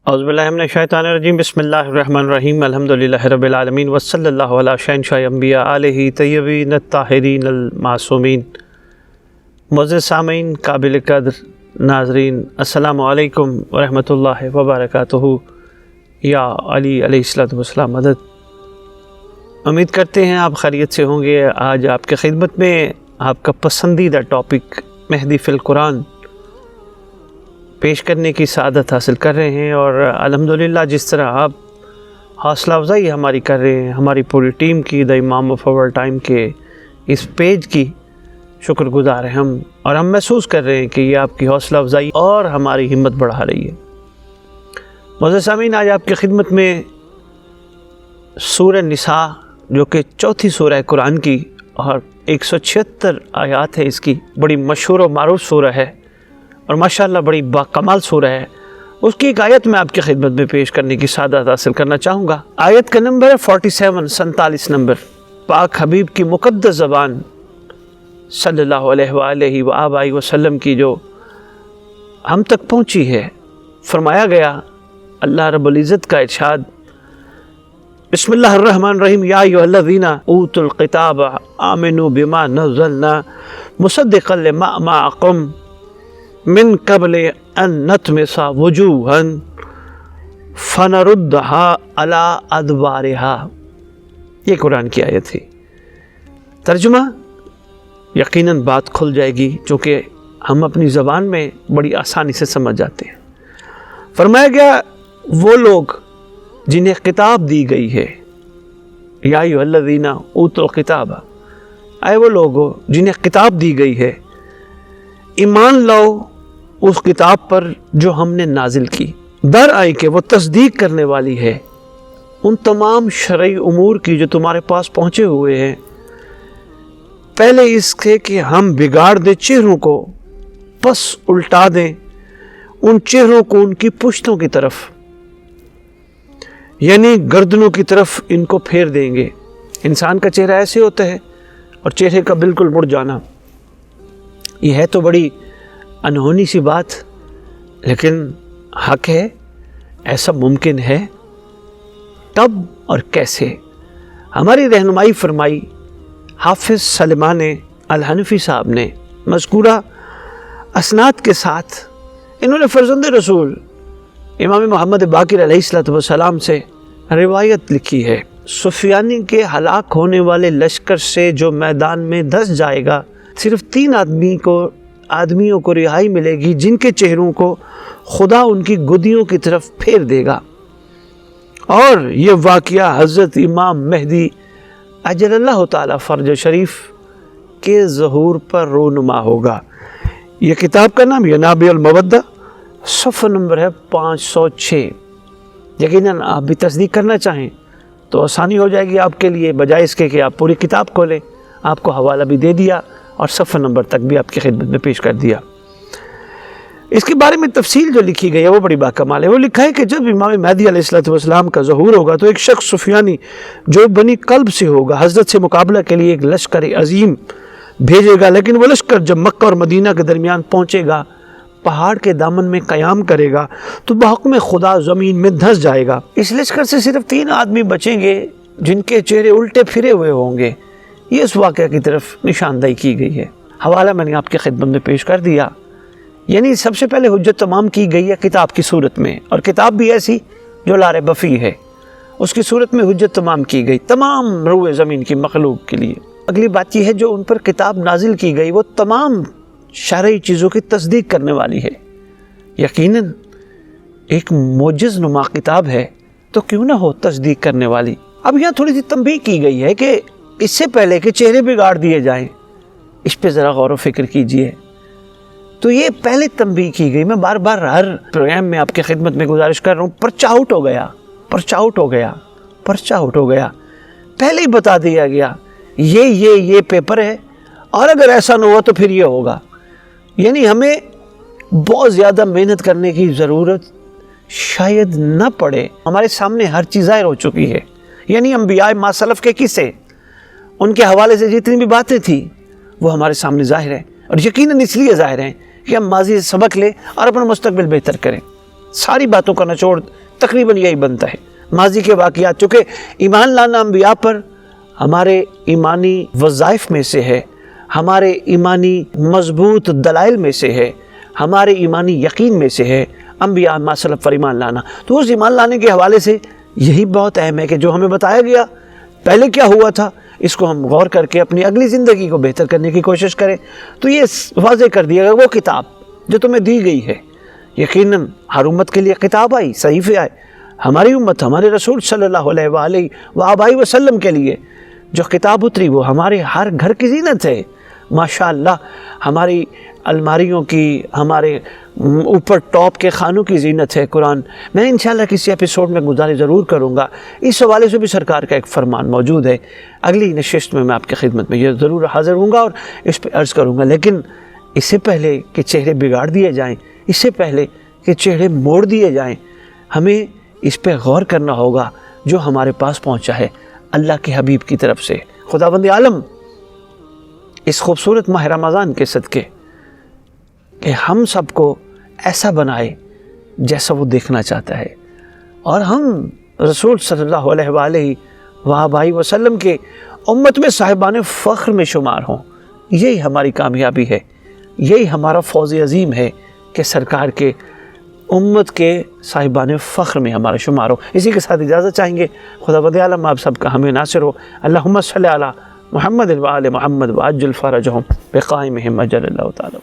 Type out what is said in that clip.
اعوذ باللہ من الشیطان الرجیم بسم اللہ الرحمن الرحیم الحمدللہ رب العالمین وصلی اللہ علی شہنشاہ انبیاء آلہ طیبین الطاہرین المعصومین۔ معزز سامعین، قابل قدر ناظرین، السلام علیکم ورحمۃ اللہ وبرکاتہ۔ یا علی علیہ السلام مدد۔ امید کرتے ہیں آپ خیریت سے ہوں گے۔ آج آپ کی خدمت میں آپ کا پسندیدہ ٹاپک مہدی فی القرآن پیش کرنے کی سعادت حاصل کر رہے ہیں، اور الحمدللہ جس طرح آپ حوصلہ افزائی ہماری کر رہے ہیں، ہماری پوری ٹیم کی، دا امام آف آور ٹائم کے اس پیج کی شکر گزار ہیں ہم، اور ہم محسوس کر رہے ہیں کہ یہ آپ کی حوصلہ افزائی اور ہماری ہمت بڑھا رہی ہے۔ معزز سامعین، آج آپ کی خدمت میں سورہ نساء، جو کہ چوتھی سورہ قرآن کی اور 176 آیات ہے، اس کی بڑی مشہور و معروف سورہ ہے اور ماشاءاللہ بڑی باکمال سورہ ہے، اس کی ایک آیت میں آپ کی خدمت میں پیش کرنے کی سعادت حاصل کرنا چاہوں گا۔ آیت کا نمبر ہے 47 نمبر۔ پاک حبیب کی مقدس زبان صلی اللہ علیہ وآلہ وآبائہ وسلم کی جو ہم تک پہنچی ہے، فرمایا گیا اللہ رب العزت کا ارشاد، بسم اللہ الرحمن الرحیم، یا ایھا الذین اوتوا الکتاب آمنوا بما نزلنا مصدقا لما معکم من قبل ان نطمس وجوہا فنردھا علی ادبارہا۔ یہ قرآن کی آیت تھی۔ ترجمہ یقیناً بات کھل جائے گی، چونکہ ہم اپنی زبان میں بڑی آسانی سے سمجھ جاتے ہیں۔ فرمایا گیا وہ لوگ جنہیں کتاب دی گئی ہے، یا ایھا الذین اوتوا الکتاب، اے وہ لوگو جنہیں کتاب دی گئی ہے، ایمان لاؤ اس کتاب پر جو ہم نے نازل کی، در آئی کہ وہ تصدیق کرنے والی ہے ان تمام شرعی امور کی جو تمہارے پاس پہنچے ہوئے ہیں، پہلے اس کے کہ ہم بگاڑ دیں چہروں کو، پس الٹا دیں ان چہروں کو ان کی پشتوں کی طرف، یعنی گردنوں کی طرف ان کو پھیر دیں گے۔ انسان کا چہرہ ایسے ہوتا ہے، اور چہرے کا بالکل مڑ جانا، یہ ہے تو بڑی انہونی سی بات، لیکن حق ہے، ایسا ممکن ہے؟ کب اور کیسے؟ ہماری رہنمائی فرمائی حافظ سلیمان الحنفی صاحب نے مذکورہ اسناد کے ساتھ۔ انہوں نے فرزند رسول امام محمد باقر علیہ السلام سے روایت لکھی ہے، سفیانی کے ہلاک ہونے والے لشکر سے جو میدان میں دھس جائے گا، صرف 3 آدمیوں کو رہائی ملے گی جن کے چہروں کو خدا ان کی گدیوں کی طرف پھیر دے گا، اور یہ واقعہ حضرت امام مہدی اجل اللہ تعالی فرج شریف کے ظہور پر رونما ہوگا۔ یہ کتاب کا نام ینابیع المودہ، صفحہ نمبر ہے 506۔ یقیناً آپ بھی تصدیق کرنا چاہیں تو آسانی ہو جائے گی آپ کے لیے، بجائے اس کے کہ آپ پوری کتاب کھولیں۔ آپ کو حوالہ بھی دے دیا اور صفحہ نمبر تک بھی آپ کی خدمت میں پیش کر دیا۔ اس کے بارے میں تفصیل جو لکھی گئی ہے وہ بڑی باکمال ہے۔ وہ لکھا ہے کہ جب امام مہدی علیہ السلام کا ظہور ہوگا تو ایک شخص سفیانی جو بنی کلب سے ہوگا حضرت سے مقابلہ کے لیے ایک لشکر عظیم بھیجے گا، لیکن وہ لشکر جب مکہ اور مدینہ کے درمیان پہنچے گا، پہاڑ کے دامن میں قیام کرے گا تو بحکم خدا زمین میں دھس جائے گا۔ اس لشکر سے صرف 3 آدمی بچیں گے جن کے چہرے الٹے پھرے ہوئے ہوں گے۔ یہ اس واقعہ کی طرف نشاندہی کی گئی ہے۔ حوالہ میں نے آپ کی خدمت میں پیش کر دیا۔ یعنی سب سے پہلے حجت تمام کی گئی ہے کتاب کی صورت میں، اور کتاب بھی ایسی جو لا ریب فیہ ہے، اس کی صورت میں حجت تمام کی گئی تمام روئے زمین کی مخلوق کے لیے۔ اگلی بات یہ ہے جو ان پر کتاب نازل کی گئی وہ تمام شرعی چیزوں کی تصدیق کرنے والی ہے۔ یقیناً ایک معجز نما کتاب ہے تو کیوں نہ ہو تصدیق کرنے والی۔ اب یہاں تھوڑی سی تنبیہ کی گئی ہے کہ اس سے پہلے کہ چہرے بگاڑ دیے جائیں، اس پہ ذرا غور و فکر کیجئے۔ تو یہ پہلے تنبیہ کی گئی۔ میں بار بار ہر پروگرام میں آپ کی خدمت میں گزارش کر رہا ہوں، پرچہ آؤٹ ہو گیا، پہلے ہی بتا دیا گیا یہ پیپر ہے، اور اگر ایسا نہ ہوا تو پھر یہ ہوگا۔ یعنی ہمیں بہت زیادہ محنت کرنے کی ضرورت شاید نہ پڑے، ہمارے سامنے ہر چیز ظاہر ہو چکی ہے۔ یعنی انبیاء ما سلف کے قصے، ان کے حوالے سے جتنی بھی باتیں تھیں وہ ہمارے سامنے ظاہر ہیں، اور یقیناً اس لیے ظاہر ہیں کہ ہم ماضی سے سبق لیں اور اپنا مستقبل بہتر کریں۔ ساری باتوں کا نچوڑ تقریباً یہی بنتا ہے، ماضی کے واقعات، چونکہ ایمان لانا انبیاء پر ہمارے ایمانی وظائف میں سے ہے، ہمارے ایمانی مضبوط دلائل میں سے ہے، ہمارے ایمانی یقین میں سے ہے انبیاء ما سلف پر ایمان لانا۔ تو اس ایمان لانے کے حوالے سے یہی بہت اہم ہے کہ جو ہمیں بتایا گیا پہلے کیا ہوا تھا، اس کو ہم غور کر کے اپنی اگلی زندگی کو بہتر کرنے کی کوشش کریں۔ تو یہ واضح کر دیا گیا وہ کتاب جو تمہیں دی گئی ہے، یقیناً ہر امت کے لیے کتاب آئی، صحیفے آئے، ہماری امت ہمارے رسول صلی اللہ علیہ وآلہ وآبائہ وسلم کے لیے جو کتاب اتری وہ ہمارے ہر گھر کی زینت ہے۔ ماشاءاللہ ہماری الماریوں کی، ہمارے اوپر ٹاپ کے خانوں کی زینت ہے قرآن۔ میں انشاءاللہ کسی ایپیسوڈ میں گزارش ضرور کروں گا، اس حوالے سے بھی سرکار کا ایک فرمان موجود ہے، اگلی نشست میں آپ کی خدمت میں یہ ضرور حاضر ہوں گا اور اس پہ عرض کروں گا۔ لیکن اس سے پہلے کہ چہرے بگاڑ دیے جائیں، اس سے پہلے کہ چہرے موڑ دیے جائیں، ہمیں اس پہ غور کرنا ہوگا جو ہمارے پاس پہنچا ہے اللہ کے حبیب کی طرف سے۔ خداوند عالم اس خوبصورت ماہ رمضان کے صدقے کہ ہم سب کو ایسا بنائے جیسا وہ دیکھنا چاہتا ہے، اور ہم رسول صلی اللہ علیہ وآلہ وآبائہ وسلم کے امت میں صاحبان فخر میں شمار ہوں۔ یہی ہماری کامیابی ہے، یہی ہمارا فوز عظیم ہے کہ سرکار کے امت کے صاحبان فخر میں ہمارا شمار ہو۔ اسی کے ساتھ اجازت چاہیں گے، خداوند عالم آپ سب کا ہمیں ناصر ہو۔ اللہم صلی علی محمد وآل محمد وعجل فرجہم بقائمہم اجل اللہ تعالی۔